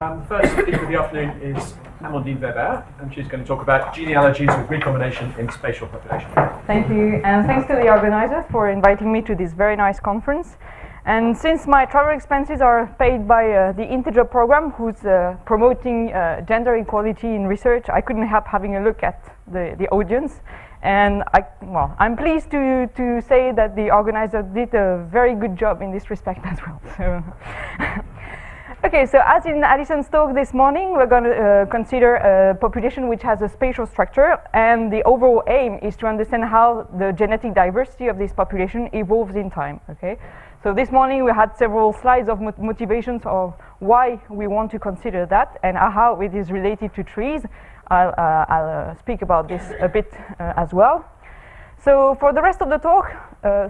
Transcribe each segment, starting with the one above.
The first speaker of the afternoon is Amandine Veber, and she's going to talk about genealogies with recombination in spatial population. Thank you, and thanks to the organizers for inviting me to this very nice conference. And since my travel expenses are paid by the Integer program, who's promoting gender equality in research, I couldn't help having a look at the audience. And I'm pleased to say that the organizer did a very good job in this respect as well. So okay, so as in Alison's talk this morning, we're going to consider a population which has a spatial structure, and the overall aim is to understand how the genetic diversity of this population evolves in time. Okay, so this morning we had several slides of motivations of why we want to consider that and how it is related to trees. I'll speak about this a bit as well. So for the rest of the talk,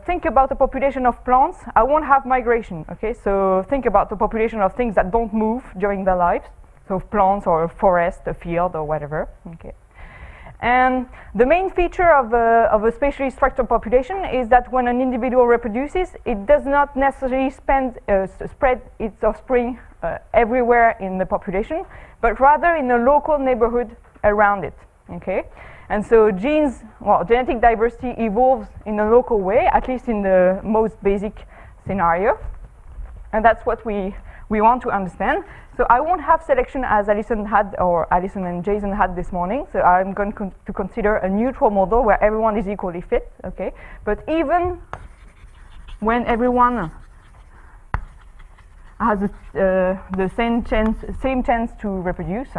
think about a population of plants. I won't have migration, okay? So think about the population of things that don't move during their lives. So plants or a forest, a field or whatever, okay? And the main feature of a spatially structured population is that when an individual reproduces, it does not necessarily spread its offspring everywhere in the population, but rather in a local neighborhood around it, okay? And so genetic diversity evolves in a local way, at least in the most basic scenario. And that's what we want to understand. So I won't have selection as Alison and Jason had this morning. So I'm going to consider a neutral model where everyone is equally fit, okay? But even when everyone has the same chance to reproduce,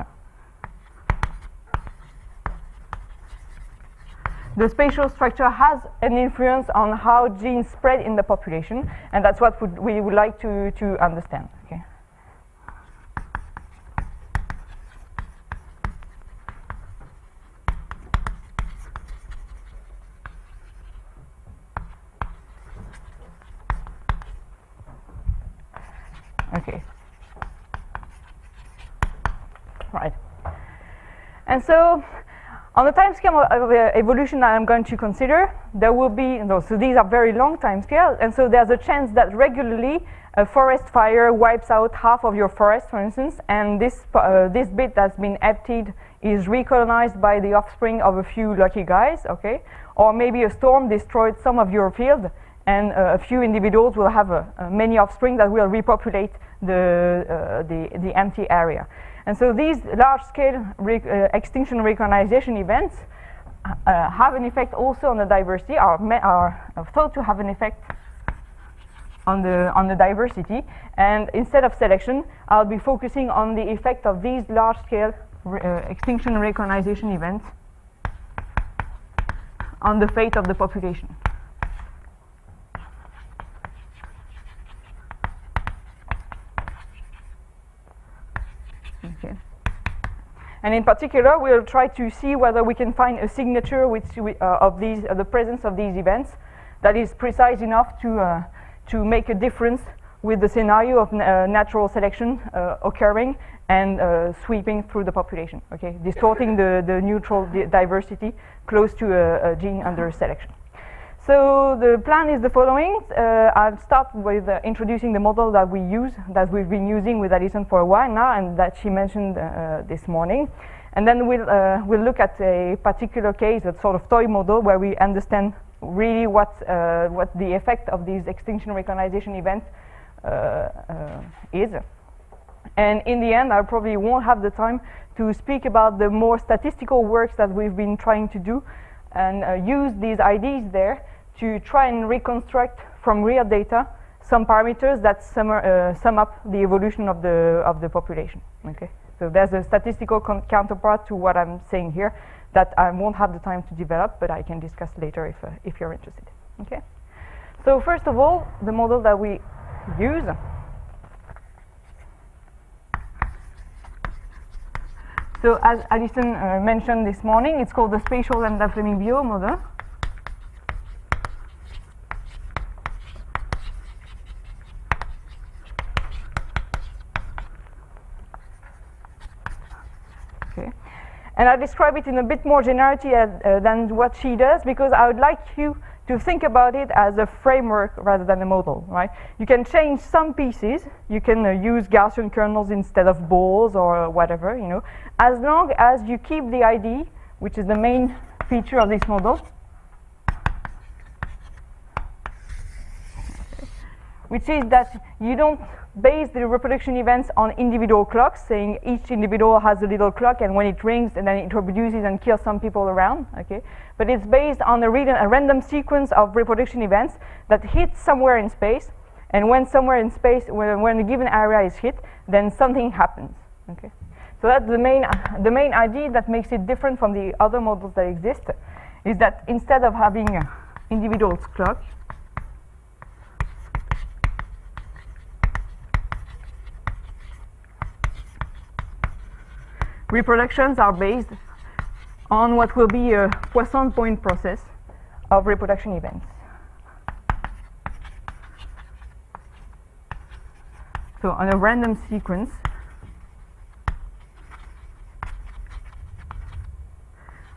the spatial structure has an influence on how genes spread in the population, and that's what we would like to understand. Okay. Okay. Right. And so, on the time scale of evolution that I'm going to consider, there will be, so these are very long time scales, and so there's a chance that regularly a forest fire wipes out half of your forest, for instance, and this bit that's been emptied is recolonized by the offspring of a few lucky guys, okay? Or maybe a storm destroyed some of your field, and a few individuals will have many offspring that will repopulate the empty area. And so these large-scale extinction recognition events have an effect also on the diversity, are thought to have an effect on the diversity. And instead of selection, I'll be focusing on the effect of these large-scale extinction recognition events on the fate of the population. Okay. And in particular, we'll try to see whether we can find a signature of the presence of these events that is precise enough to make a difference with the scenario of natural selection occurring and sweeping through the population. Okay, distorting the neutral diversity close to a gene under selection. So the plan is the following. I'll start with introducing the model that we've been using with Alison for a while now, and that she mentioned this morning. And then we'll look at a particular case, a sort of toy model, where we understand really what the effect of these extinction recognition events is. And in the end, I probably won't have the time to speak about the more statistical works that we've been trying to do, and use these ideas there to try and reconstruct from real data some parameters that sum up the evolution of the population. Okay, so there's a statistical counterpart to what I'm saying here that I won't have the time to develop, but I can discuss later if you're interested. Okay, so first of all, the model that we use. So as Alison mentioned this morning, it's called the spatial and Fleming-Bio model. Okay, and I'll describe it in a bit more generality than what she does, because I would like you to think about it as a framework rather than a model, right? You can change some pieces. You can use Gaussian kernels instead of balls or whatever, you know, as long as you keep the ID, which is the main feature of this model, which is that you don't base the reproduction events on individual clocks, saying each individual has a little clock and when it rings and then it reproduces and kills some people around, okay? But it's based on a random sequence of reproduction events that hit somewhere in space, and when somewhere in space, when a given area is hit, then something happens, okay? So that's the main idea that makes it different from the other models that exist, is that instead of having individual clock, reproductions are based on what will be a Poisson point process of reproduction events. So on a random sequence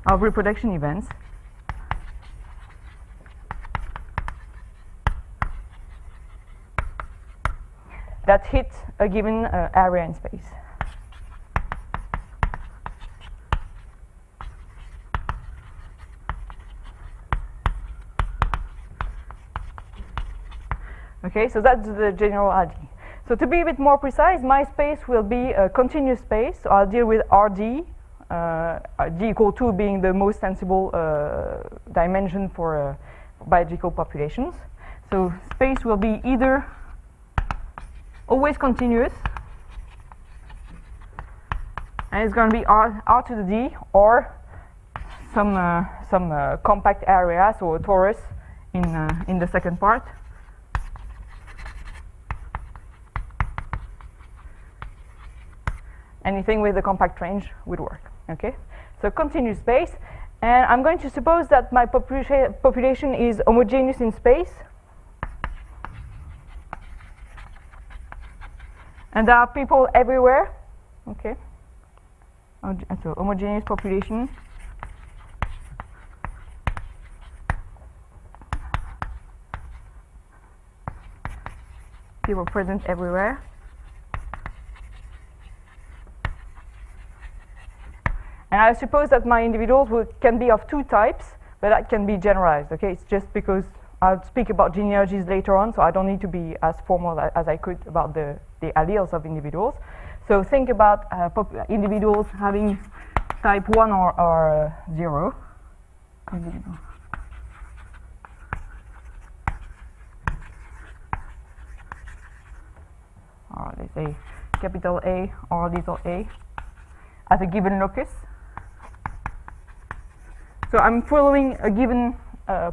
of reproduction events that hit a given area in space. Okay, so that's the general idea. So to be a bit more precise, my space will be a continuous space. So I'll deal with RD, D equal 2 being the most sensible dimension for biological populations. So space will be either always continuous, and it's going to be R to the D, or some compact area, so a torus in the second part. Anything with a compact range would work, okay? So continuous space, and I'm going to suppose that my population is homogeneous in space, and there are people everywhere, okay? So homogeneous population. People present everywhere. And I suppose that my individuals can be of two types, but that can be generalized, okay? It's just because I'll speak about genealogies later on, so I don't need to be as formal as I could about the alleles of individuals. So think about individuals having type 1 or 0. Or let's say capital A or little a as a given locus. So I'm following a given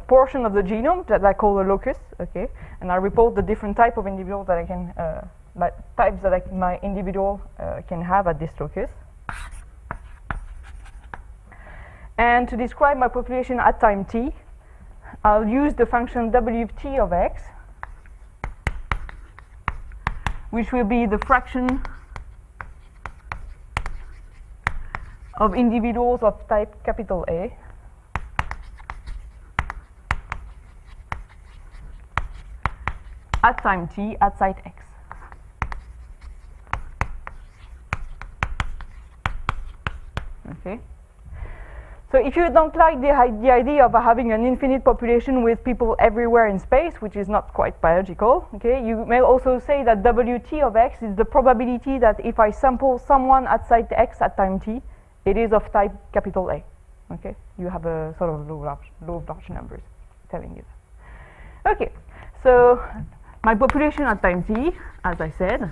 portion of the genome that I call a locus, okay? And I report the different type of individuals that I can, types that my individual can have at this locus. And to describe my population at time t, I'll use the function wt of x, which will be the fraction of individuals of type capital A at time t at site x. Okay. So if you don't like the idea of having an infinite population with people everywhere in space, which is not quite biological, okay, you may also say that Wt of x is the probability that if I sample someone at site x at time t, it is of type capital A. Okay, you have a sort of low of large numbers telling you that. Okay, so my population at time t, as I said,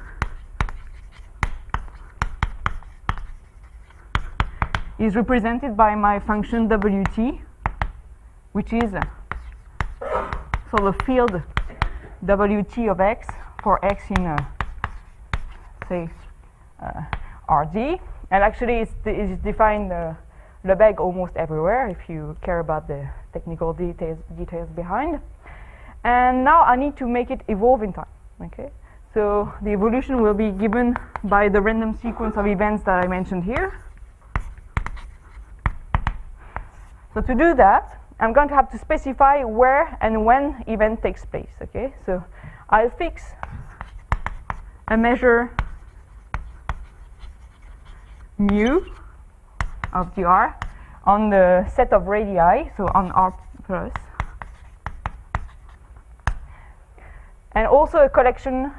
is represented by my function Wt, which is sort of field Wt of x for x in, say, Rd. And actually, it's defined Lebesgue almost everywhere, if you care about the technical details behind. And now I need to make it evolve in time, okay? So the evolution will be given by the random sequence of events that I mentioned here. So to do that, I'm going to have to specify where and when event takes place, okay? So I'll fix a measure mu of the R on the set of radii, so on R plus, and also a collection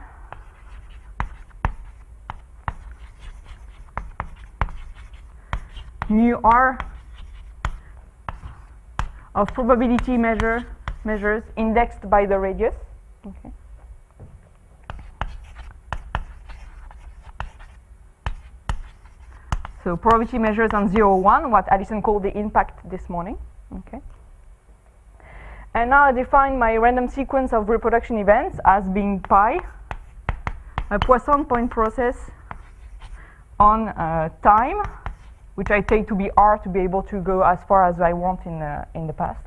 mu R of probability measures indexed by the radius. Okay. So probability measures on 0, 1, what Alison called the impact this morning. Okay. And now I define my random sequence of reproduction events as being pi, a Poisson point process on time, which I take to be R to be able to go as far as I want in the past.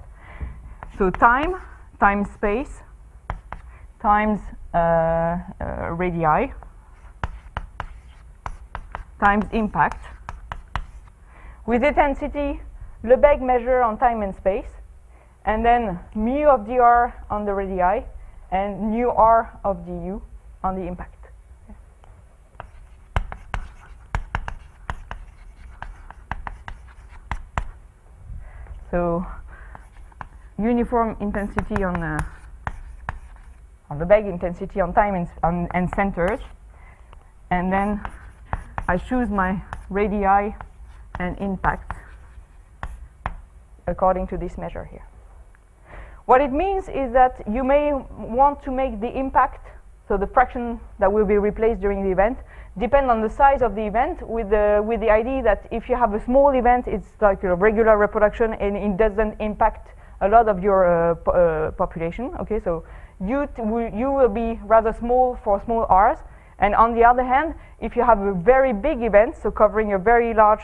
So time times space times radii times impact with intensity Lebesgue measure on time and space, and then mu of the R on the radii and nu R of the U on the impact. So uniform intensity on Lebesgue intensity on time and centers, and then I choose my radii and impact according to this measure here. What it means is that you may want to make the impact, so the fraction that will be replaced during the event, depend on the size of the event, with the idea that if you have a small event, it's like a regular reproduction and it doesn't impact a lot of your population. Okay, so you will be rather small for small r's, and on the other hand, if you have a very big event, so covering a very large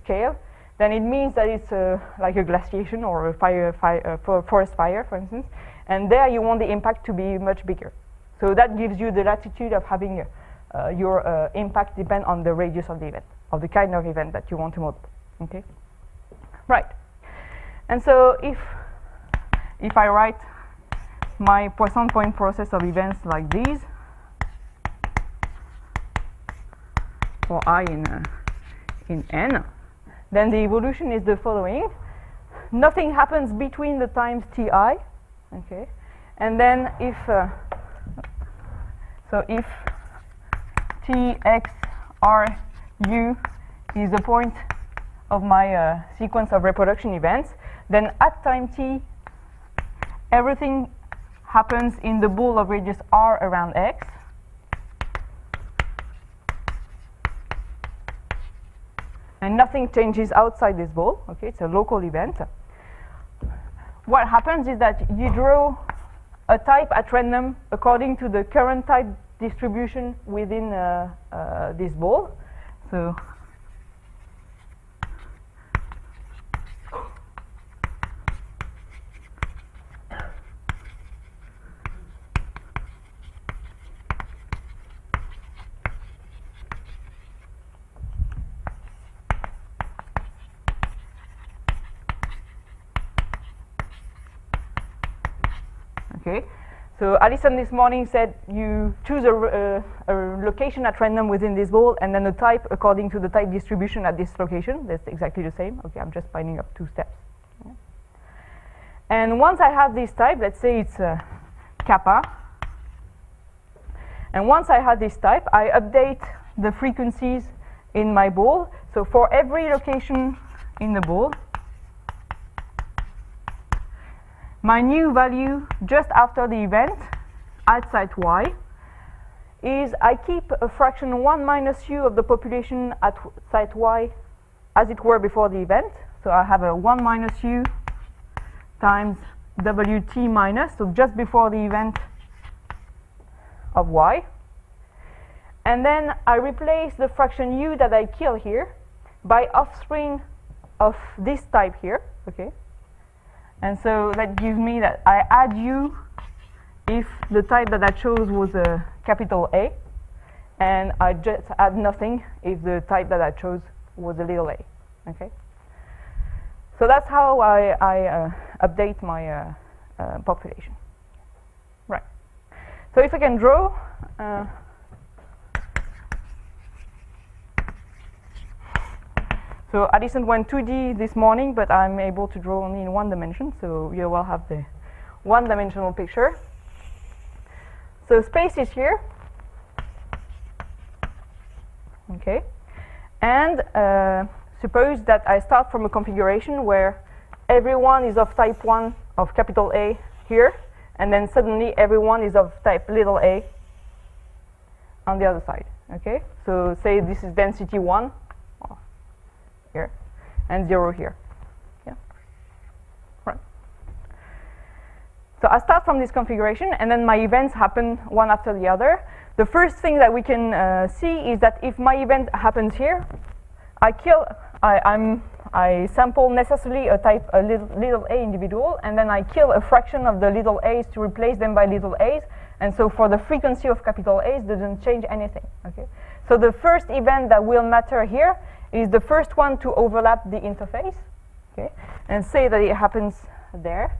scale, then it means that it's like a glaciation or a forest fire, for instance, and there you want the impact to be much bigger. So that gives you the latitude of having your impact depend on the radius of the event, of the kind of event that you want to model. Okay, right. And so if I write my Poisson point process of events like these, for I in n, then the evolution is the following. Nothing happens between the times ti, okay, and then if if t, x, r, u is the point of my sequence of reproduction events, then at time t, everything happens in the ball of radius r around x, and nothing changes outside this ball. Okay, it's a local event. What happens is that you draw a type at random according to the current type distribution within this ball. So okay, so Alison this morning said you choose a location at random within this ball and then a type according to the type distribution at this location. That's exactly the same. Okay, I'm just binding up 2 steps. Yeah. And once I have this type, let's say it's kappa, and once I have this type, I update the frequencies in my ball. So for every location in the ball, my new value just after the event at site y is I keep a fraction 1 minus u of the population at site y as it were before the event. So I have a 1 minus u times wt minus, so just before the event of y. And then I replace the fraction u that I kill here by offspring of this type here, okay? And so that gives me that I add u if the type that I chose was a capital A, and I just add nothing if the type that I chose was a little a, okay? So that's how I update my population. Right. So if I can draw, so Alison went 2D this morning, but I'm able to draw only in 1 dimension, so you will have the 1-dimensional picture. So space is here. Okay. And suppose that I start from a configuration where everyone is of type 1 of capital A here, and then suddenly everyone is of type little a on the other side. Okay, so say this is density 1 here and 0 here. Yeah, right. So I start from this configuration, and then my events happen one after the other. The first thing that we can see is that if my event happens here, I sample necessarily a little a individual, and then I kill a fraction of the little a's to replace them by little a's, and so for the frequency of capital A's doesn't change anything. Okay, so the first event that will matter here is the first one to overlap the interface. Okay, and say that it happens there.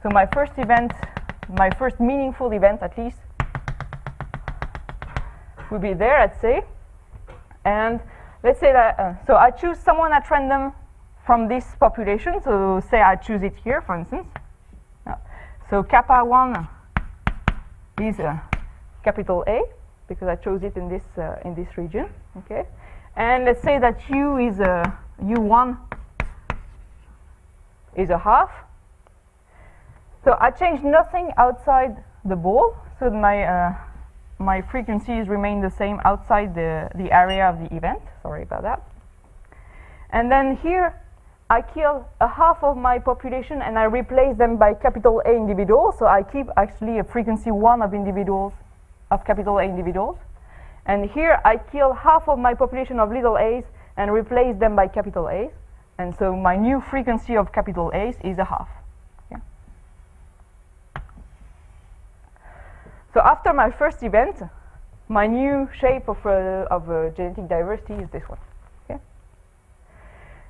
So my first event, my first meaningful event at least, will be there, let's say, and let's say that, so I choose someone at random from this population, so say I choose it here, for instance. So kappa 1 is capital A, because I chose it in this region, okay? And let's say that U is U1 is a half. So I changed nothing outside the ball, so my frequencies remain the same outside the area of the event. Sorry about that. And then here, I kill a half of my population and I replace them by capital A individuals. So I keep actually a frequency 1 of individuals, of capital A individuals. And here, I kill half of my population of little a's and replace them by capital A's. And so my new frequency of capital A's is a half. Yeah. So after my first event, my new shape of genetic diversity is this one. Okay.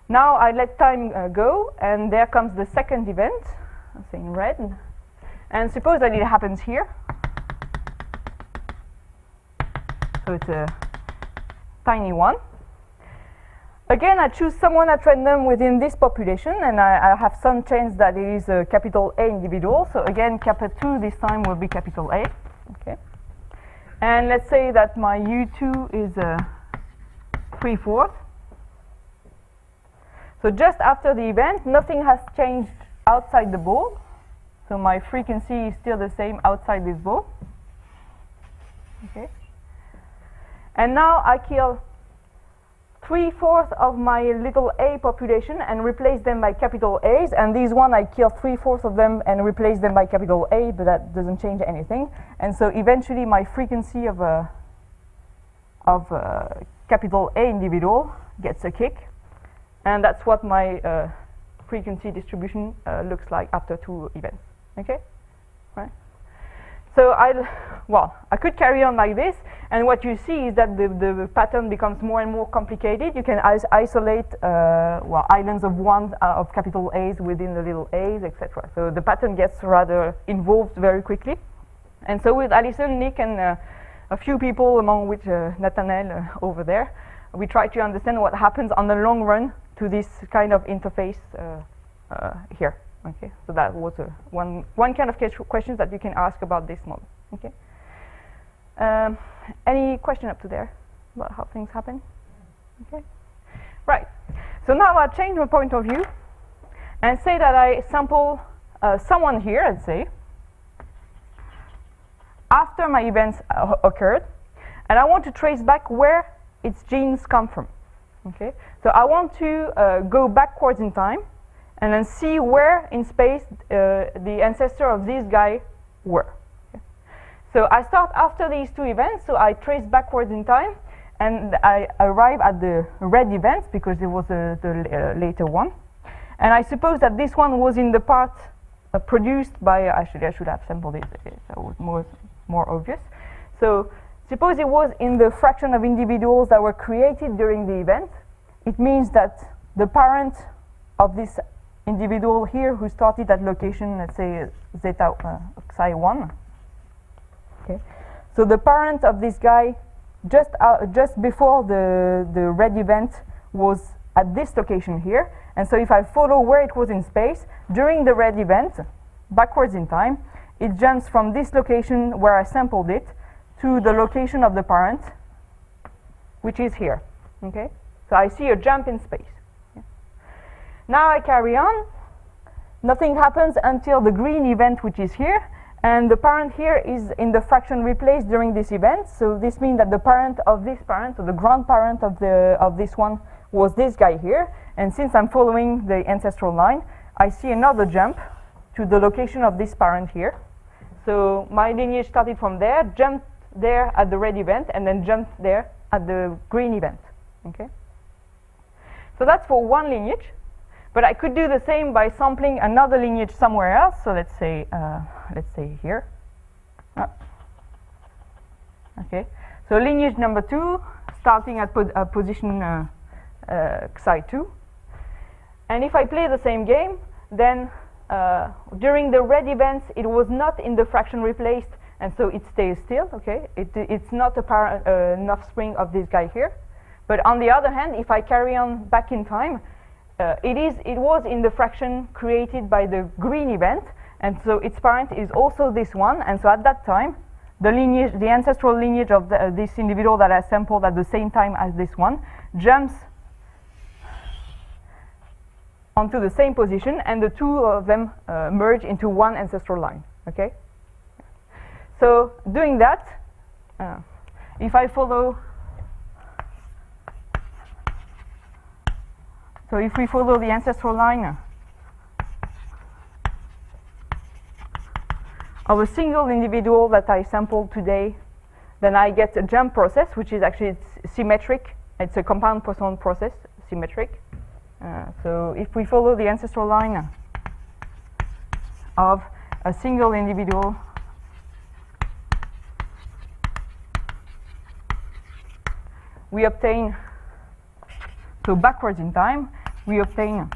Now I let time go, and there comes the second event, I'm saying red. And suppose that it happens here. So it's a tiny one. Again, I choose someone at random within this population, and I have some chance that it is a capital A individual. So again, kappa 2 this time will be capital A. Okay. And let's say that my U2 is 3/4. So just after the event, nothing has changed outside the ball. So my frequency is still the same outside this ball. Okay. And now I kill 3/4 of my little a population and replace them by capital A's. And these one, I kill 3/4 of them and replace them by capital A, but that doesn't change anything. And so eventually my frequency of capital A individual gets a kick. And that's what my frequency distribution looks like after 2 events. Okay? Right? So I could carry on like this, and what you see is that the pattern becomes more and more complicated. You can isolate islands of 1 of capital A's within the little a's, etc. So the pattern gets rather involved very quickly. And so with Alison, Nick, and a few people, among which Nathanael over there, we try to understand what happens on the long run to this kind of interface here. Okay, so that was one kind of questions that you can ask about this model. Okay. Any question up to there about how things happen? Okay. Right. So now I'll change my point of view and say that I sample someone here, let's say, after my events occurred, and I want to trace back where its genes come from. Okay. So I want to go backwards in time and then see where in space the ancestor of this guy were. Okay. So I start after these 2 events, so I trace backwards in time, and I arrive at the red event because it was the later one. And I suppose that this one was in the part produced by, actually I should have sampled it, so it was more obvious. So suppose it was in the fraction of individuals that were created during the event. It means that the parent of this individual here who started at location, let's say zeta psi 1. Okay, so the parent of this guy just before the red event was at this location here, and so if I follow where it was in space during the red event, backwards in time, it jumps from this location where I sampled it to the location of the parent, which is here. Okay, so I see a jump in space. Yeah. Now I carry on. Nothing happens until the green event, which is here, and the parent here is in the fraction replaced during this event. So this means that the parent of this parent, or the grandparent of this one, was this guy here. And since I'm following the ancestral line, I see another jump to the location of this parent here. So my lineage started from there, jumped there at the red event, and then jumped there at the green event. Okay. So that's for one lineage. But I could do the same by sampling another lineage somewhere else. So let's say here. Okay. So lineage number 2, starting at position psi 2. And if I play the same game, then during the red events, it was not in the fraction replaced, and so it stays still. Okay. It's not an offspring of this guy here. But on the other hand, if I carry on back in time, it was in the fraction created by the green event, and so its parent is also this one. And so at that time, the ancestral lineage of this individual that I sampled at the same time as this one jumps onto the same position, and the two of them merge into one ancestral line. Okay. So doing that, if I follow. So if we follow the ancestral line of a single individual that I sampled today, then I get a jump process, which is actually symmetric. It's a compound Poisson process, symmetric. So if we follow the ancestral line of a single individual, we obtain, so backwards in time, we obtain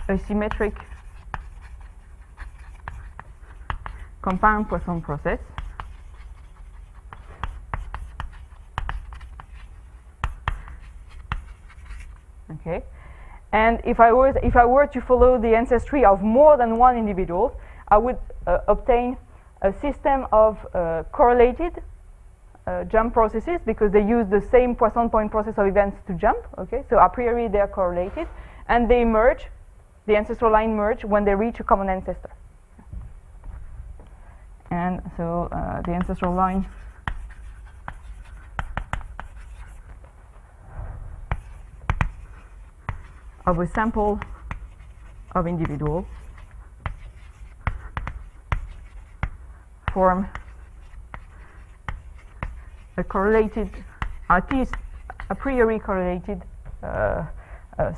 a symmetric compound Poisson process. Okay, and if I were to follow the ancestry of more than one individual, I would obtain a system of correlated jump processes, because they use the same Poisson point process of events to jump. Okay, so a priori they are correlated, and they merge, the ancestral line merge when they reach a common ancestor. And so the ancestral line of a sample of individual form a correlated, at least a priori correlated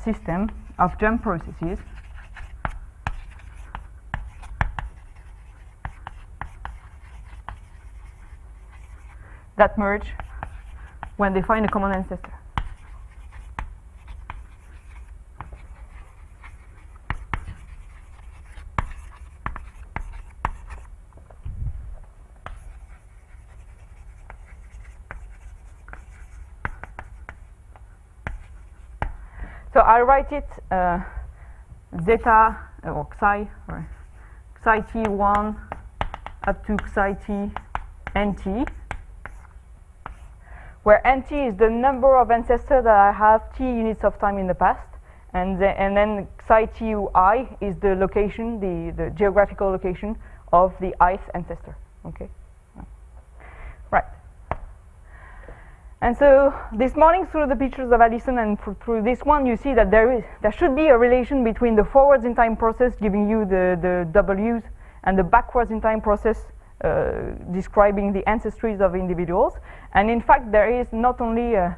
system of jump processes that merge when they find a common ancestor. So I write it zeta or psi t1 up to psi t nt, where nt is the number of ancestors that I have t units of time in the past, and then psi tui is the location, the geographical location of the ith ancestor. Okay, right. And so this morning, through the pictures of Alison and through this one, you see that there should be a relation between the forwards in time process giving you the W's and the backwards in time process describing the ancestries of individuals. And in fact, there is not only a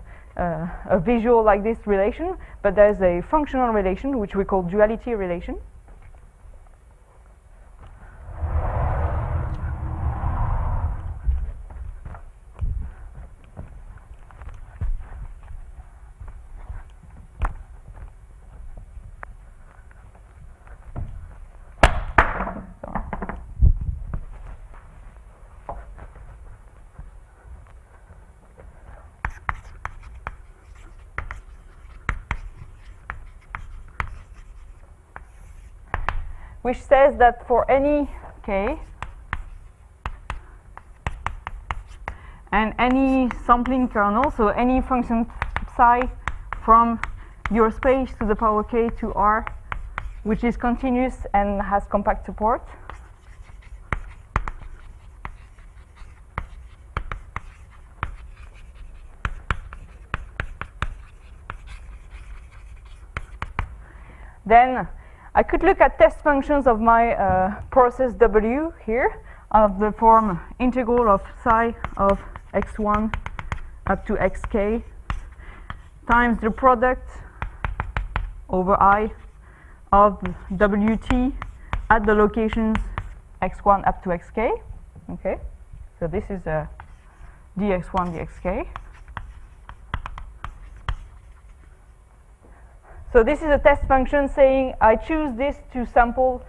visual like this relation, but there's a functional relation which we call duality relation. which says that for any k and any sampling kernel, so any function psi from your space to the power k to r, which is continuous and has compact support, then I could look at test functions of my process W here of the form integral of psi of x1 up to xk times the product over I of Wt at the locations x1 up to xk. Okay, so this is dx1 dxk. So this is a test function saying I choose this to sample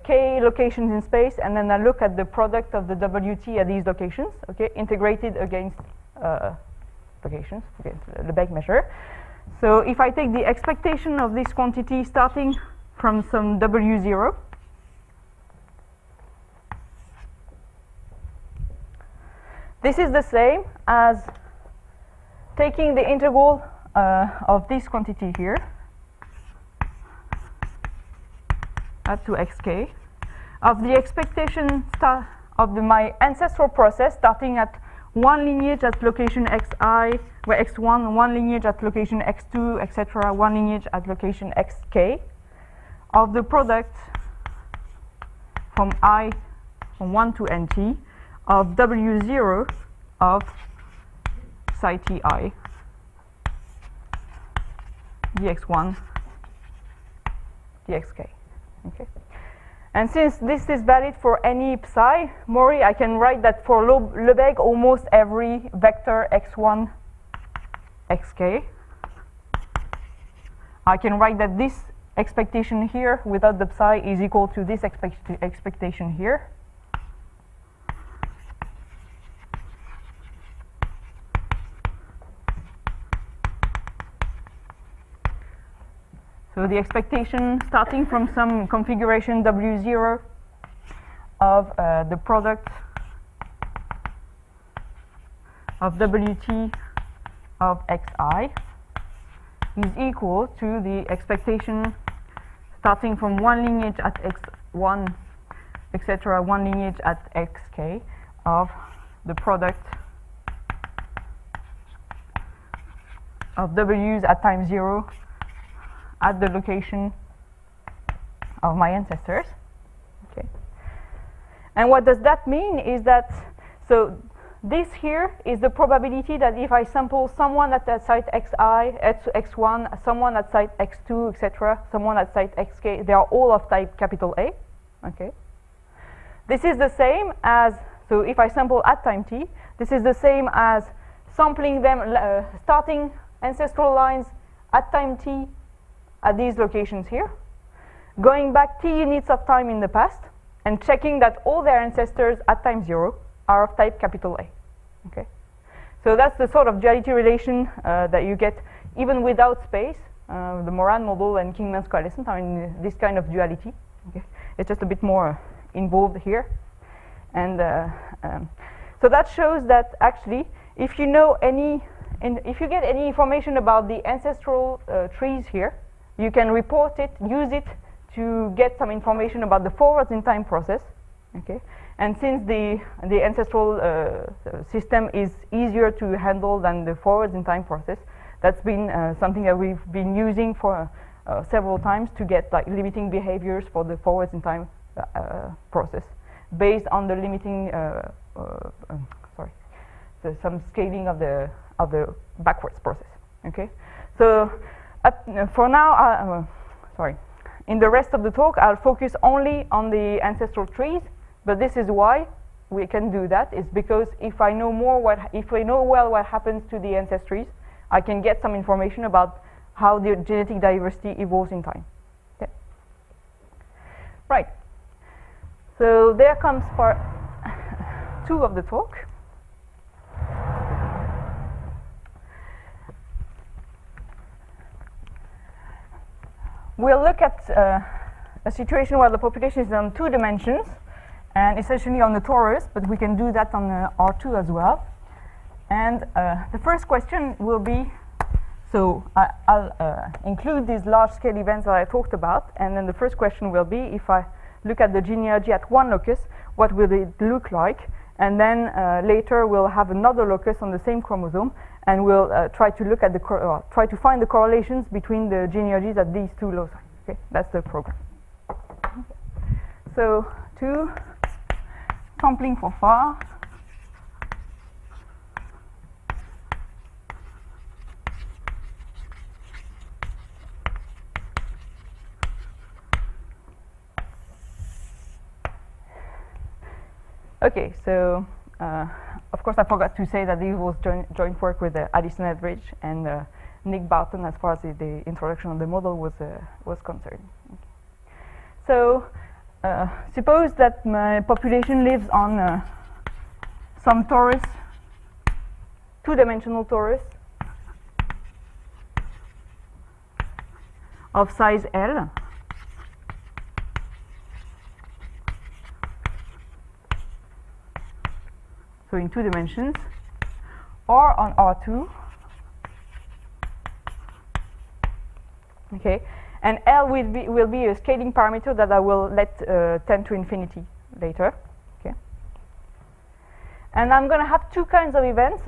k locations in space, and then I look at the product of the Wt at these locations, okay, integrated against locations, against the Lebesgue measure. So if I take the expectation of this quantity starting from some W0, this is the same as taking the integral of this quantity here up to xk of the expectation of my ancestral process starting at one lineage at location xi, where x1, one lineage at location x2, etc., one lineage at location xk, of the product from I from 1 to nt of W0 of psi ti dx1 dxk. Okay. And since this is valid for any psi, Mori, I can write that for Lebesgue almost every vector x1 xk. I can write that this expectation here without the psi is equal to this expectation here. So the expectation starting from some configuration W0 of the product of Wt of xi is equal to the expectation starting from one lineage at x1, etc., one lineage at xk of the product of W's at time 0 at the location of my ancestors. Okay. And what does that mean is that, so this here is the probability that if I sample someone at that site xi, x1, someone at site x2, etc., someone at site xk, they are all of type capital A. Okay. This is the same as, so if I sample at time t, this is the same as sampling them, starting ancestral lines at time t at these locations here, going back t units of time in the past, and checking that all their ancestors at time 0 are of type capital A. Okay, so that's the sort of duality relation that you get even without space. The Moran model and Kingman's coalescent are in this kind of duality. Okay, it's just a bit more involved here, and so that shows that actually, if you know if you get any information about the ancestral trees here, you can report it, use it to get some information about the forwards in time process. Okay, and since the ancestral system is easier to handle than the forwards in time process, that's been something that we've been using for several times to get like limiting behaviors for the forwards in time process based on the limiting some scaling of the backwards process. Okay, so for now, in the rest of the talk, I'll focus only on the ancestral trees. But this is why we can do that. Is because if I know if I know well what happens to the ancestries, I can get some information about how the genetic diversity evolves in time. Okay. Right. So there comes part 2 of the talk. We'll look at a situation where the population is on 2 dimensions and essentially on the torus, but we can do that on R2 as well. And the first question will be, so I'll include these large-scale events that I talked about, and then the first question will be, if I look at the genealogy at one locus, what will it look like? And then later we'll have another locus on the same chromosome, and we'll try to look at the try to find the correlations between the genealogies at these 2 loci. Okay, that's the program. Okay. So 2 sampling for far. Okay, so of course I forgot to say that this was joint work with Addison Edridge and Nick Barton as far as the introduction of the model was concerned. Okay. So suppose that my population lives on some torus, 2-dimensional torus of size L. So in 2 dimensions, or on R2, okay, and L will be a scaling parameter that I will let tend to infinity later, okay. And I'm going to have 2 kinds of events,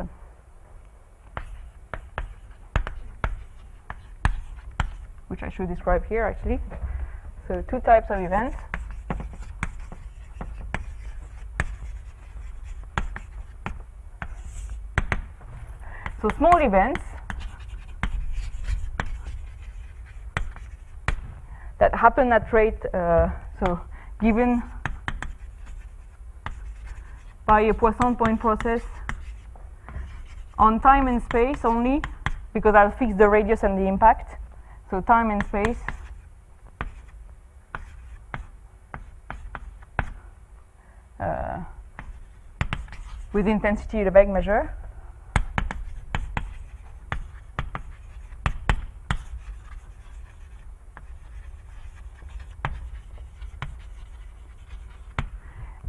which I should describe here actually. So 2 types of events. So small events that happen at rate, so given by a Poisson point process on time and space only, because I'll fix the radius and the impact. So time and space with intensity Lebesgue measure.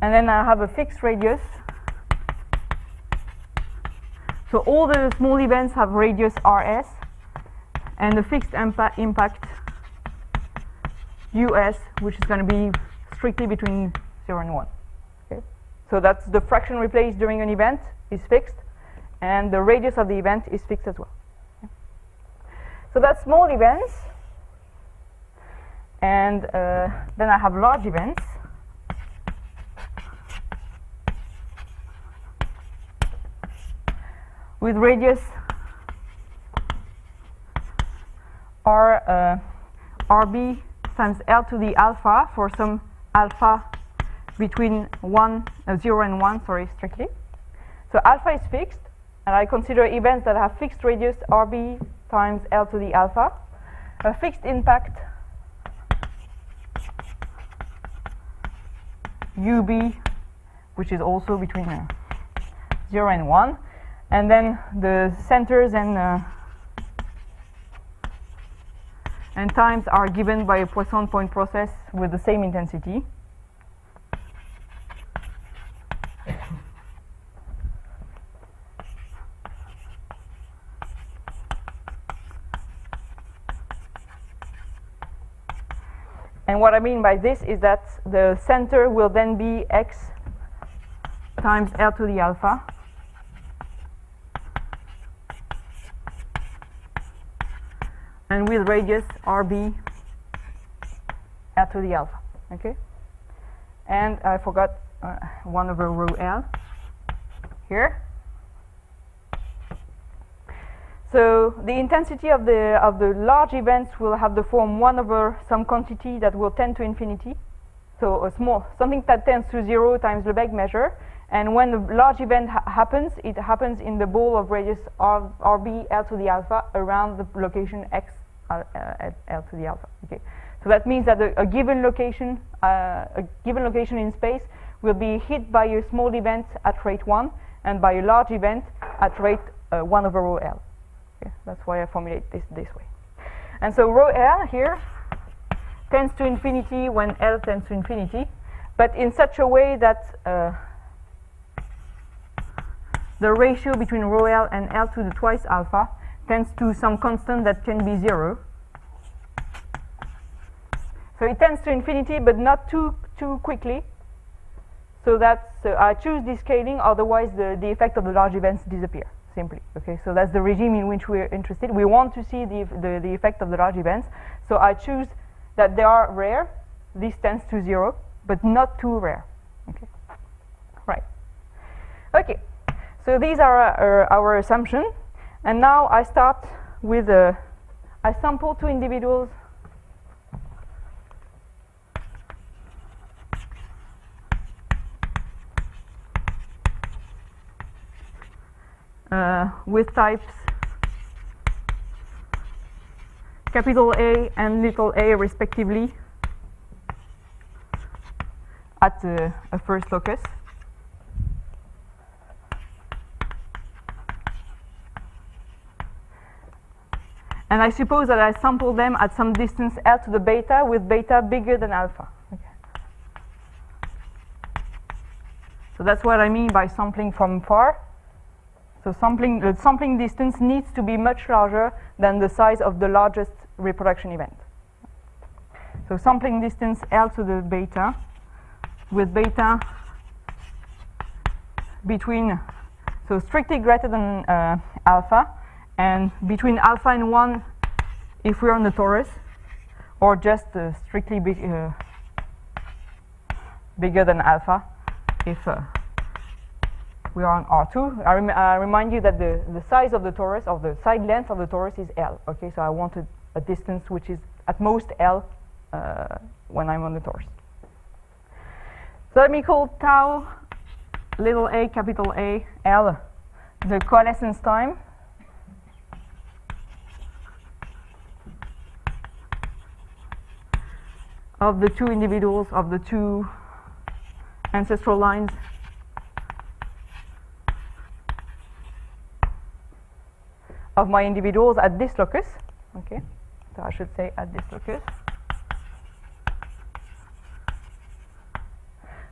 And then I have a fixed radius. So all the small events have radius RS and the fixed impact US, which is going to be strictly between 0 and 1. Okay? So that's the fraction replaced during an event is fixed, and the radius of the event is fixed as well. Okay? So that's small events. And then I have large events. With radius RB times L to the alpha for some alpha between 0 and 1, sorry, strictly. So alpha is fixed, and I consider events that have fixed radius RB times L to the alpha, a fixed impact UB, which is also between 0 and 1. And then the centers and times are given by a Poisson point process with the same intensity. And what I mean by this is that the center will then be x times L to the alpha. And with radius RB L to the alpha, okay? And I forgot 1 over rho L here. So the intensity of the large events will have the form 1 over some quantity that will tend to infinity. So a small, something that tends to 0 times Lebesgue measure. And when the large event happens, it happens in the ball of radius RB L to the alpha around the location x at L to the alpha. Okay, so that means that a given location in space will be hit by a small event at rate 1 and by a large event at rate 1 over rho L. Okay, that's why I formulate this way. And so rho L here tends to infinity when L tends to infinity, but in such a way that the ratio between rho L and L to the twice alpha tends to some constant that can be 0. So it tends to infinity, but not too quickly. So that's I choose this scaling, otherwise the effect of the large events disappear simply. Okay, so that's the regime in which we're interested. We want to see the effect of the large events. So I choose that they are rare. This tends to 0, but not too rare. Okay, right. Okay, so these are our assumptions. And now I start with I sample 2 individuals with types capital A and little a respectively at a first locus. And I suppose that I sample them at some distance L to the beta with beta bigger than alpha. Okay. So that's what I mean by sampling from far. So the sampling distance needs to be much larger than the size of the largest reproduction event. So sampling distance L to the beta with beta between, so strictly greater than alpha, and between alpha and 1 if we're on the torus, or just strictly bigger than alpha if we are on R2. I remind you that the size of the torus, of the side length of the torus, is L. Okay, so I wanted a distance which is at most L when I'm on the torus. So let me call tau little a capital A L the coalescence time of the 2 individuals of the 2 ancestral lines of my individuals at this locus. Okay, so I should say at this locus.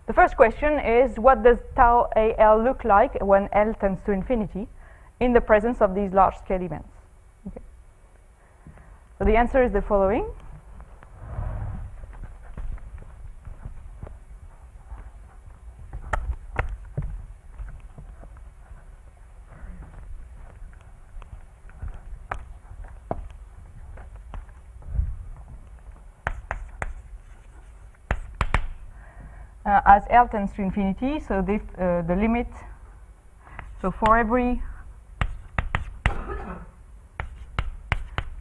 The first question is, what does tau AL look like when L tends to infinity in the presence of these large scale events? Okay. So the answer is the following. As L tends to infinity, so this, the limit, so for every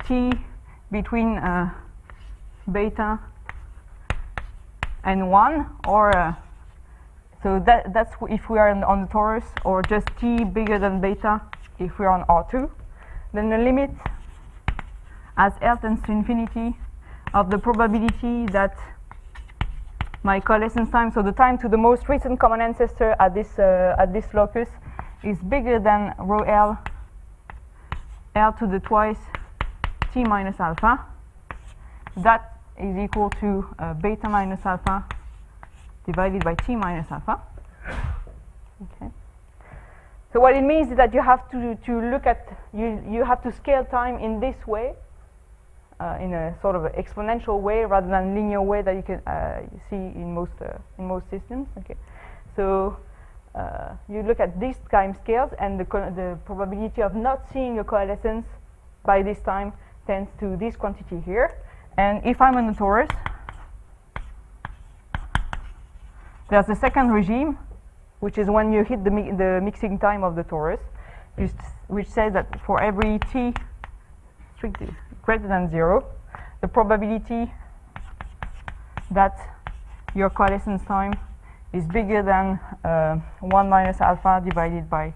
t between beta and 1, or so that's if we are on the torus, or just t bigger than beta if we are on R2, then the limit as L tends to infinity of the probability that my coalescence time, so the time to the most recent common ancestor at this locus, is bigger than rho L, L to the twice t minus alpha. That is equal to beta minus alpha divided by t minus alpha. Okay. So what it means is that you have to look at, you have to scale time in this way, in a sort of exponential way rather than linear way that you can see in most systems. Okay, so you look at these time scales, and the probability of not seeing a coalescence by this time tends to this quantity here. And if I'm on the torus, there's a second regime, which is when you hit the mixing time of the torus, which says that for every t strictly greater than 0, the probability that your coalescence time is bigger than 1 minus alpha divided by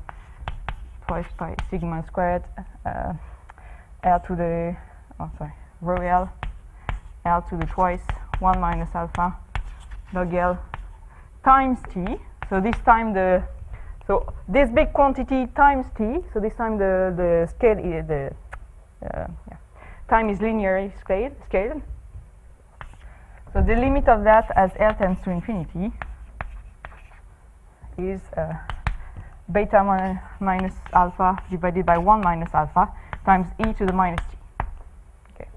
twice pi sigma squared L to the, rho L, L to the twice 1 minus alpha log L times t. So this time so this big quantity times t, so this time the scale time is linearly scaled. So the limit of that as L tends to infinity is beta minus alpha divided by 1 minus alpha times e to the minus t. Okay,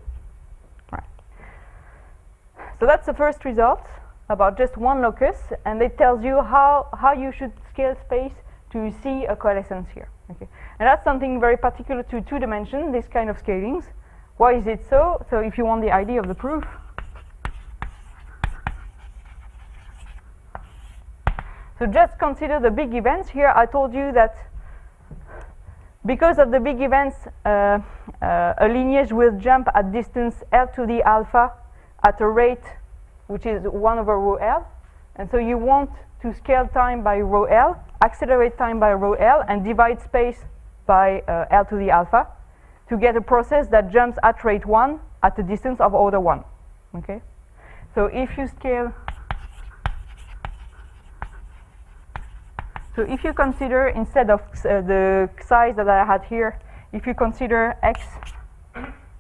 right. So that's the first result about just one locus, and it tells you how you should scale space to see a coalescence here. Okay, and that's something very particular to 2 dimensions, this kind of scalings. Why is it so? So if you want the idea of the proof, so just consider the big events. Here I told you that because of the big events, a lineage will jump at distance L to the alpha at a rate which is 1 over rho L. And so you want to scale time by rho L, accelerate time by rho L, and divide space by L to the alpha to get a process that jumps at rate 1 at a distance of order 1. Okay? So if you scale, so if you consider, instead of the size that I had here, if you consider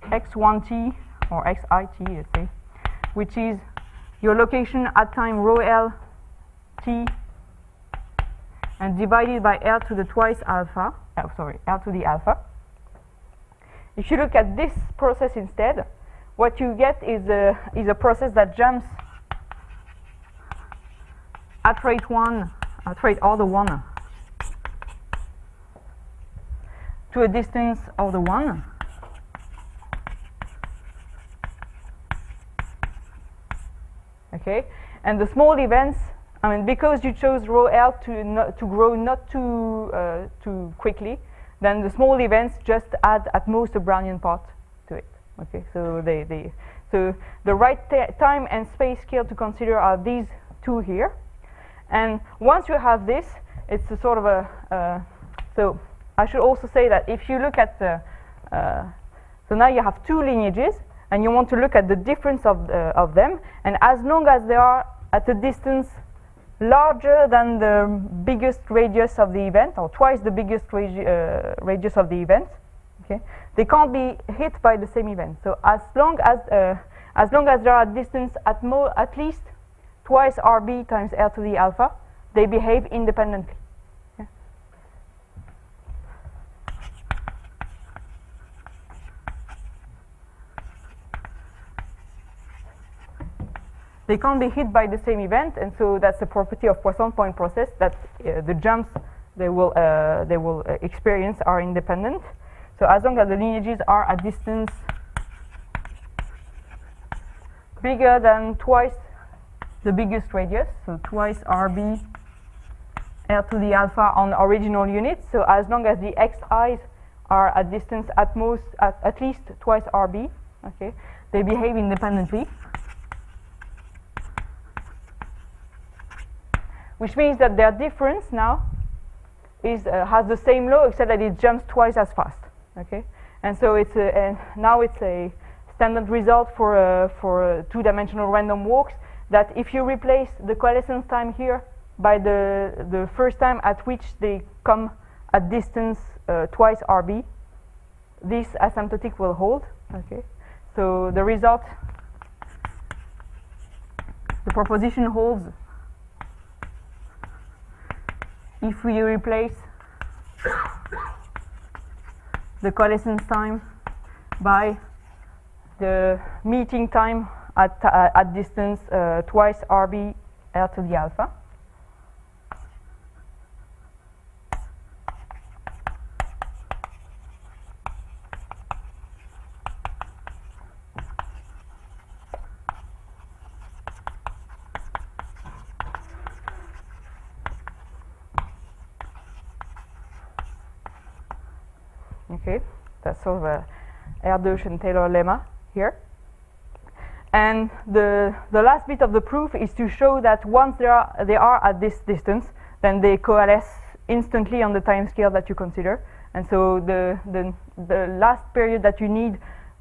x1t or xit, let's say, which is your location at time rho L t and divided by L to the twice alpha, L to the alpha. If you look at this process instead, what you get is a process that jumps at rate 1, at rate order 1 to a distance order 1. Okay, and the small events, I mean, because you chose rho L to grow not too quickly, then the small events just add at most a Brownian part to it. Okay, so so the right time and space scale to consider are these 2 here. And once you have this, it's a sort of a so I should also say that if you look at the so now you have 2 lineages, and you want to look at the difference of them, and as long as they are at a distance larger than the biggest radius of the event, or twice the biggest radius of the event, okay, they can't be hit by the same event. So as long as they are at distance at least twice RB times L to the alpha, they behave independently. Yeah. They can't be hit by the same event, and so that's the property of Poisson point process, that the jumps they will experience are independent. So as long as the lineages are at distance bigger than twice the biggest radius, so twice RB L to the alpha on original units, so as long as the xi's are at distance at least twice RB, okay, they behave independently. Which means that their difference now is has the same law, except that it jumps twice as fast. Okay, and so it's now it's a standard result for 2-dimensional random walks, that if you replace the coalescence time here by the first time at which they come at distance twice RB, this asymptotic will hold. Okay, so the result, the proposition holds if we replace the coalescence time by the meeting time at distance twice RB L to the alpha. Okay, that's sort of a Erdős and Taylor lemma here. And the last bit of the proof is to show that once they are at this distance, then they coalesce instantly on the time scale that you consider. And so the last period that you need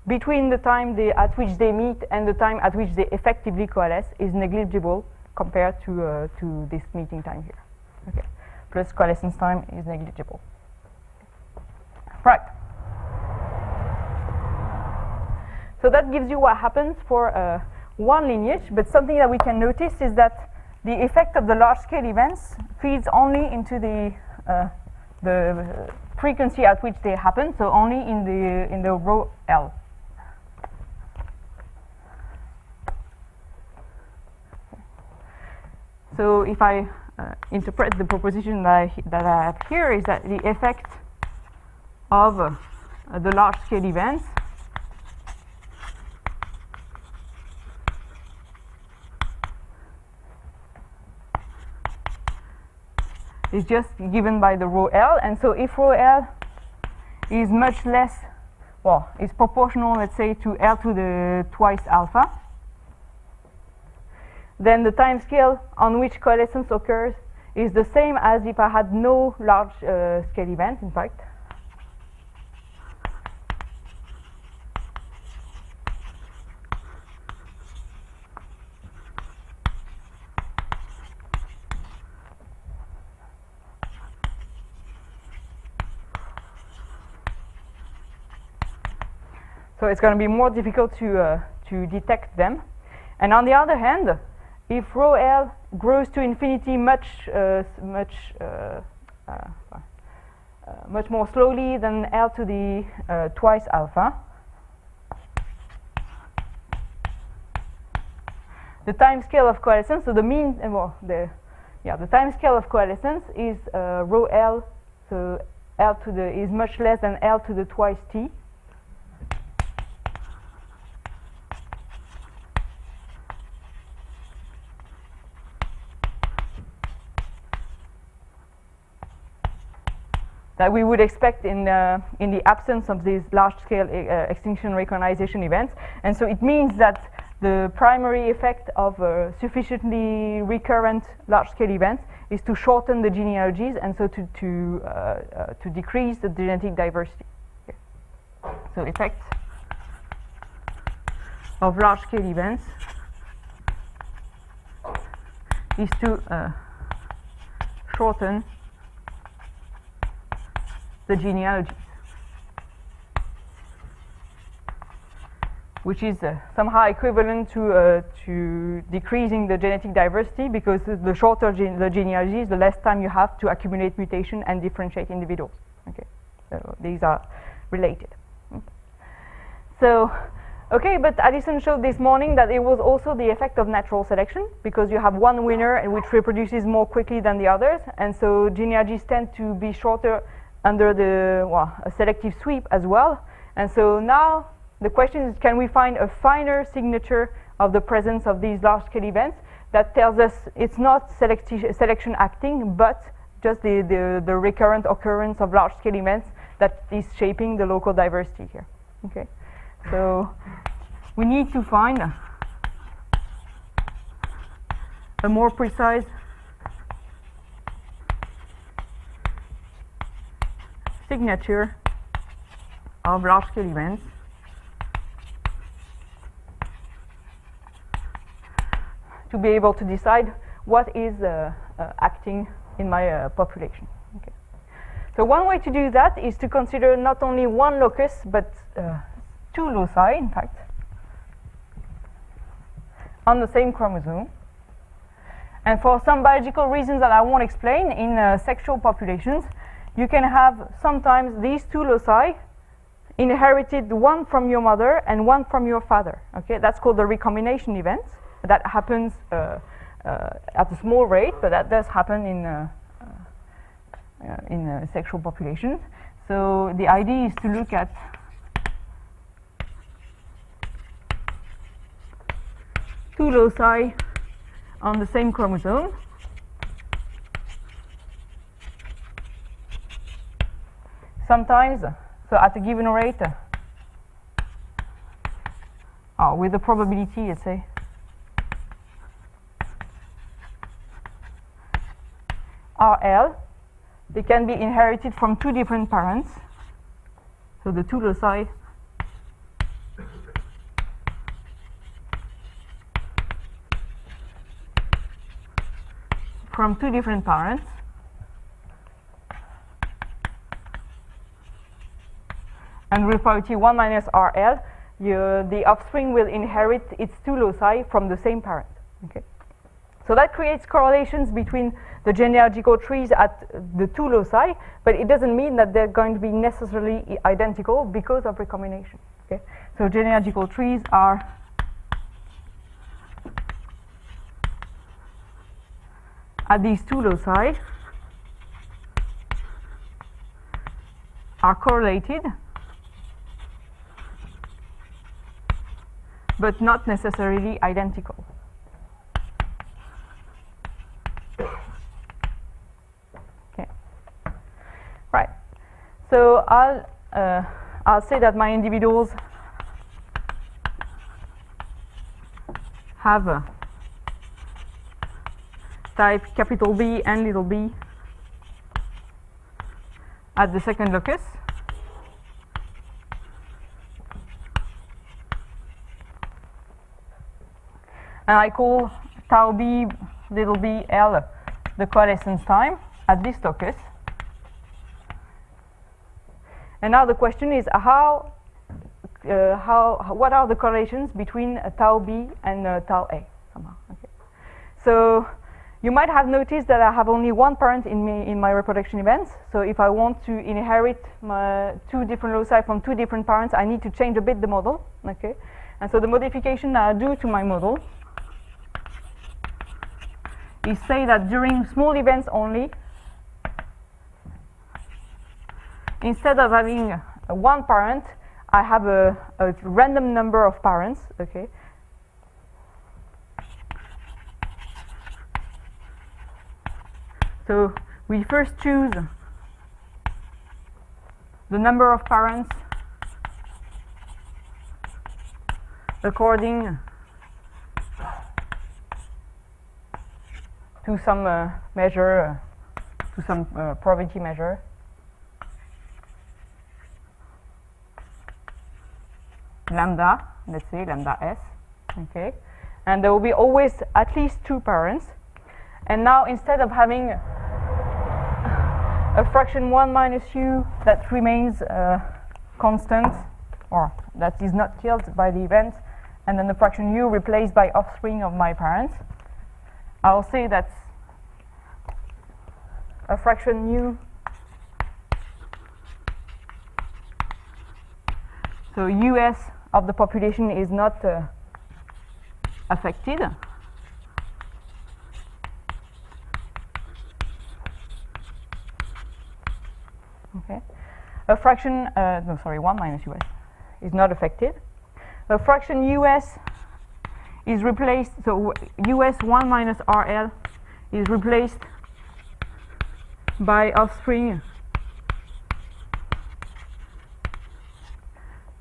between the time at which they meet and the time at which they effectively coalesce is negligible compared to this meeting time here. Okay, plus coalescence time is negligible. Right. So that gives you what happens for one lineage, but something that we can notice is that the effect of the large-scale events feeds only into the frequency at which they happen, so only in the row L. So if I interpret the proposition that I have here, is that the effect of the large-scale events is just given by the row L, and so if row L is much less, well, is proportional, let's say, to L to the twice alpha, then the time scale on which coalescence occurs is the same as if I had no large scale event, in fact. So it's going to be more difficult to detect them. And on the other hand, if rho L grows to infinity much more slowly than L to the twice alpha, the time scale of coalescence, so the mean, the time scale of coalescence is rho L, so L to the is much less than L to the twice t. That we would expect in the absence of these large-scale extinction recognition events. And so it means that the primary effect of sufficiently recurrent large-scale events is to shorten the genealogies, and so to decrease the genetic diversity. Okay. So effect of large-scale events is to shorten the genealogies, which is somehow equivalent to decreasing the genetic diversity, because the shorter the genealogies, the less time you have to accumulate mutation and differentiate individuals. Okay, so these are related. Okay. So, okay, but Alison showed this morning that it was also the effect of natural selection, because you have one winner and which reproduces more quickly than the others, and so genealogies tend to be shorter under a selective sweep as well. And so now the question is, can we find a finer signature of the presence of these large-scale events that tells us it's not selection acting, but just the recurrent occurrence of large-scale events that is shaping the local diversity here. Okay, so we need to find a more precise signature of large-scale events to be able to decide what is acting in my population. Okay. So one way to do that is to consider not only one locus, but two loci, in fact, on the same chromosome. And for some biological reasons that I won't explain, in sexual populations, you can have sometimes these two loci inherited, one from your mother and one from your father. Okay, that's called the recombination event. That happens at a small rate, but that does happen in sexual populations. So the idea is to look at two loci on the same chromosome. Sometimes, so at a given rate, with the probability, let's say, RL, they can be inherited from two different parents. So the two loci from two different parents. And with probability 1 minus RL, the offspring will inherit its two loci from the same parent. Okay, so that creates correlations between the genealogical trees at the two loci, but it doesn't mean that they're going to be necessarily identical because of recombination. Okay, so genealogical trees are at these two loci are correlated, but not necessarily identical. Okay, right. So I'll say that my individuals have a type capital B and little b at the second locus. And I call tau b, little b, L the coalescence time at this locus. And now the question is what are the correlations between tau b and tau a somehow? Okay. So you might have noticed that I have only one parent in my reproduction events. So if I want to inherit my two different loci from two different parents, I need to change a bit the model. Okay, and so the modification that I do to my model is say that during small events only, instead of having one parent, I have a random number of parents. Okay. So we first choose the number of parents according to some measure, to some probability measure. Lambda, let's say lambda s, okay, and there will be always at least two parents. And now instead of having a fraction 1 minus u that remains constant, or that is not killed by the event, and then the fraction u replaced by offspring of my parents, I'll say that a fraction u, so us of the population is not affected. Okay, a fraction, no, sorry, 1 minus us is not affected. A fraction us is replaced, so us 1 minus RL is replaced by offspring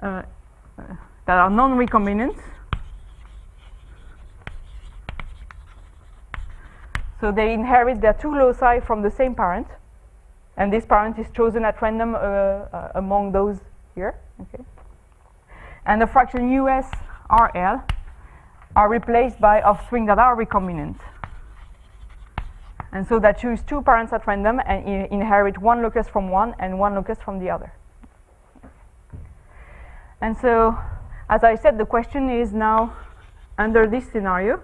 that are non-recombinant. So they inherit their two loci from the same parent. And this parent is chosen at random among those here. Okay. And the fraction us RL are replaced by offspring that are recombinant. And so that choose two parents at random and inherit one locus from one and one locus from the other. And so, as I said, the question is now, under this scenario,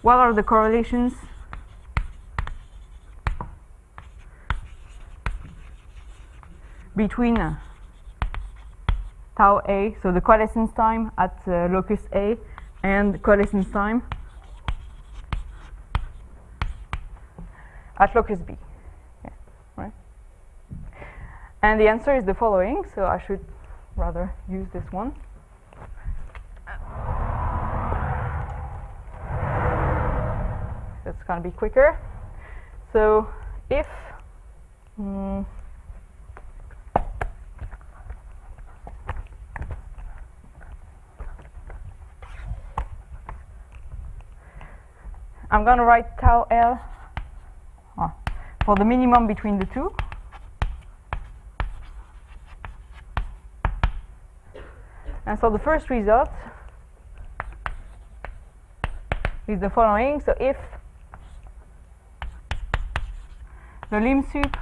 what are the correlations between tau A, so the coalescence time at locus A, and coalescence time at locus B. Yeah, right? And the answer is the following, so I should rather use this one. It's going to be quicker. So if I'm going to write tau L for the minimum between the two. And so the first result is the following. So if the lim sup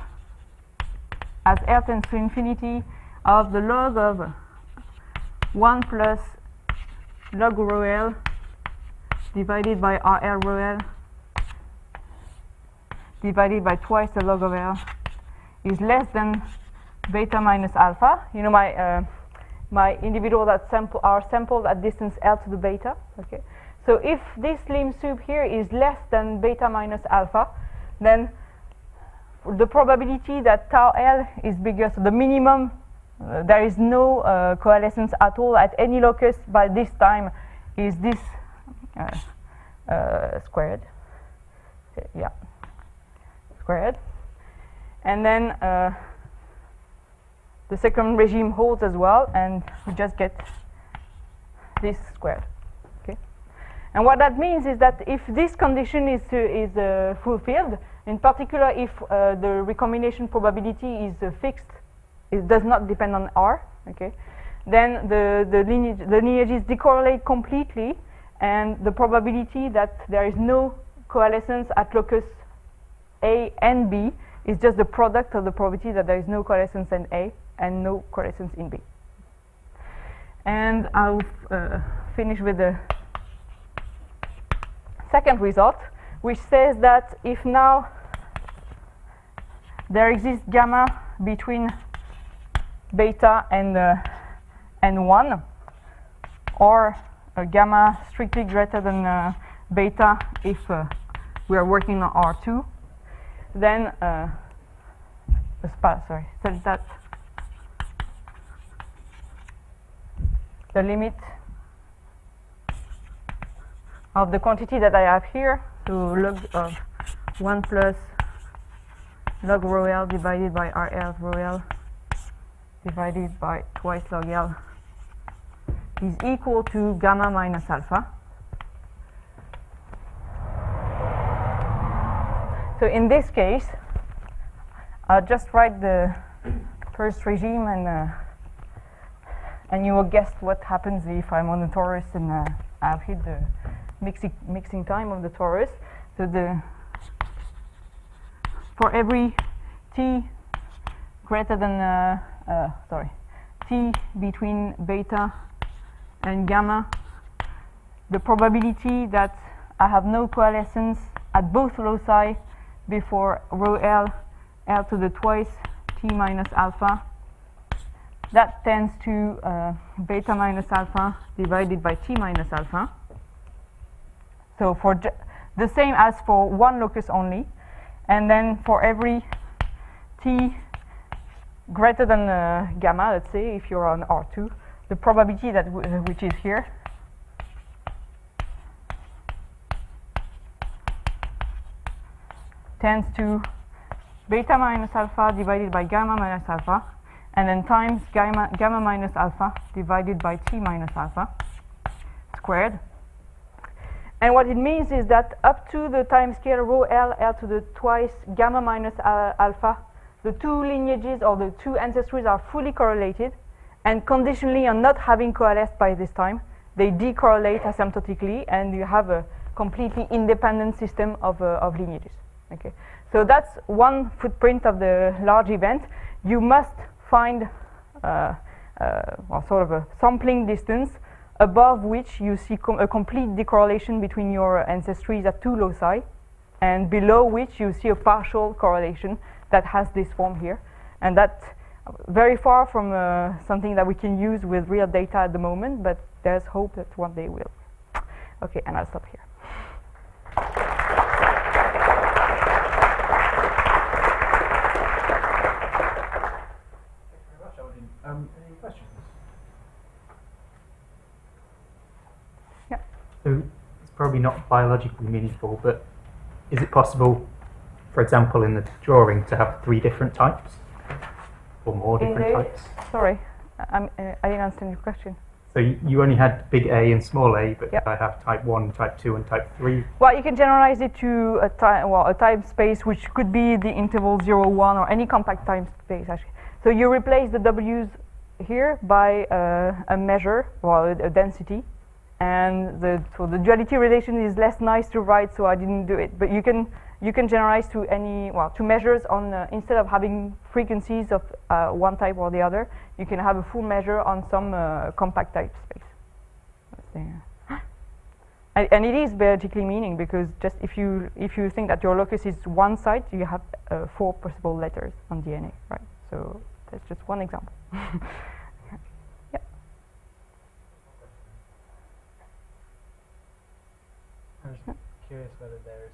as L tends to infinity of the log of 1 plus log rho L divided by RL rho L divided by twice the log of L is less than beta minus alpha. You know, my individuals that are sampled at distance L to the beta. Okay, so if this lim sub here is less than beta minus alpha, then the probability that tau L is bigger, so the minimum, there is no coalescence at all at any locus by this time, is this squared. Yeah, squared. And then the second regime holds as well, and we just get this squared. Okay, and what that means is that if this condition is fulfilled, in particular if the recombination probability is fixed, it does not depend on R. Okay, then the lineages decorrelate completely, and the probability that there is no coalescence at locus A and B is just the product of the probability that there is no coalescence in A and no coalescence in B. And I'll finish with the second result, which says that if now there exists gamma between beta and 1, or a gamma strictly greater than beta if we are working on R2, then such that the limit of the quantity that I have here, so log of 1 plus log rho L divided by RL rho L divided by twice log L is equal to gamma minus alpha. So in this case, I'll just write the first regime, and you will guess what happens if I'm on the torus and I've hit the mixing time of the torus. So for every t greater than t between beta and gamma, the probability that I have no coalescence at both loci before rho L to the twice t minus alpha, that tends to beta minus alpha divided by t minus alpha. So for the same as for one locus only, and then for every t greater than gamma, let's say if you're on R2, the probability that which is here tends to beta minus alpha divided by gamma minus alpha, and then times gamma minus alpha divided by t minus alpha squared. And what it means is that up to the time scale rho L to the twice gamma minus alpha, the two lineages or the two ancestries are fully correlated, and conditionally on not having coalesced by this time, they decorrelate asymptotically, and you have a completely independent system of lineages. Okay, so that's one footprint of the large event. You must find sort of a sampling distance above which you see a complete decorrelation between your ancestries at two loci, and below which you see a partial correlation that has this form here, and that's very far from something that we can use with real data at the moment, but there's hope that one day will. Okay, and I'll stop here. Any questions? Yeah. So it's probably not biologically meaningful, but is it possible, for example, in the drawing, to have 3 different types or more different types? Sorry, I didn't understand your question. So you only had big A and small a, but Yep. if I have type 1, type 2, and type 3, Well, you can generalize it to a time space which could be the interval 0, 1, or any compact time space actually. So you replace the W's here by a measure, well, a density, and so the duality relation is less nice to write, so I didn't do it. But you can you can generalize to any, well, to measures on, instead of having frequencies of one type or the other, you can have a full measure on some compact type space. And it is biologically meaning, because just if you think that your locus is one site, you have 4 possible letters on DNA, right? So that's just one example. Yeah. I'm just curious whether there's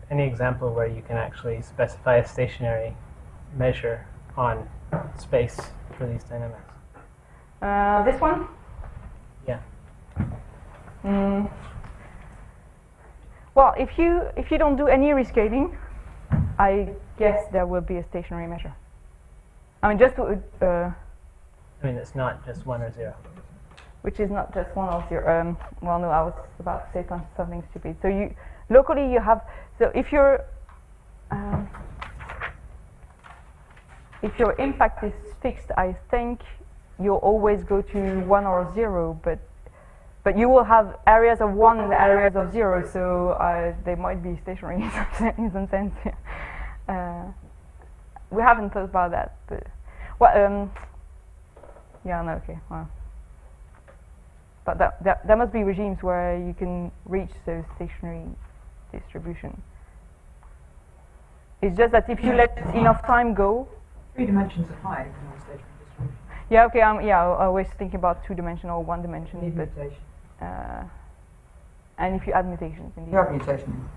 any example where you can actually specify a stationary measure on space for these dynamics. This one? Yeah. Well, if you don't do any rescaling, I guess there will be a stationary measure. I mean, just to, I mean, it's not just 1 or 0. which is not just 1 or 0. Well, no, I was about to say something stupid. So you locally you have, so if your impact is fixed, I think you'll always go to 1 or 0, but you will have areas of 1 and areas of 0, so they might be stationary in some sense. We haven't thought about that, but well, yeah, no, okay, well, but there must be regimes where you can reach the stationary distribution. It's just that if you let enough time go. 3 dimensions are high in all stationary distribution. Yeah, okay, I was thinking about 2-dimensional or 1 dimension, Need but mutation. and if you add mutations, indeed. You have mutation.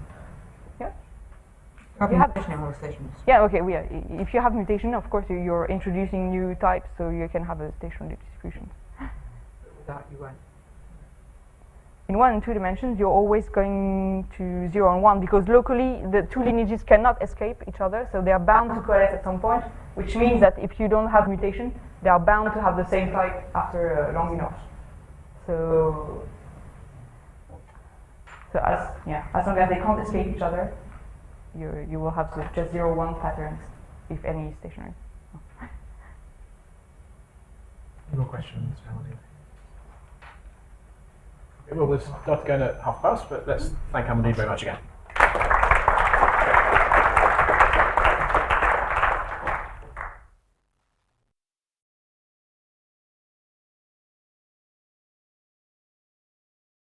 Yeah. You have You have- mutation in all stations. Yeah, okay, if you have mutation, of course you're introducing new types, so you can have a stationary distribution. Without you won't. In 1 and 2 dimensions, you're always going to 0 and 1, because locally the 2 lineages cannot escape each other, so they are bound to coalesce at some point, which means that if you don't have mutation, they are bound to have the same type after long enough. So as long as they can't escape each other, you will have just 0-1 patterns, if any, stationary. Any more questions, Amandine? Okay, well, we'll start to go at past, but let's thank Amandine very much again.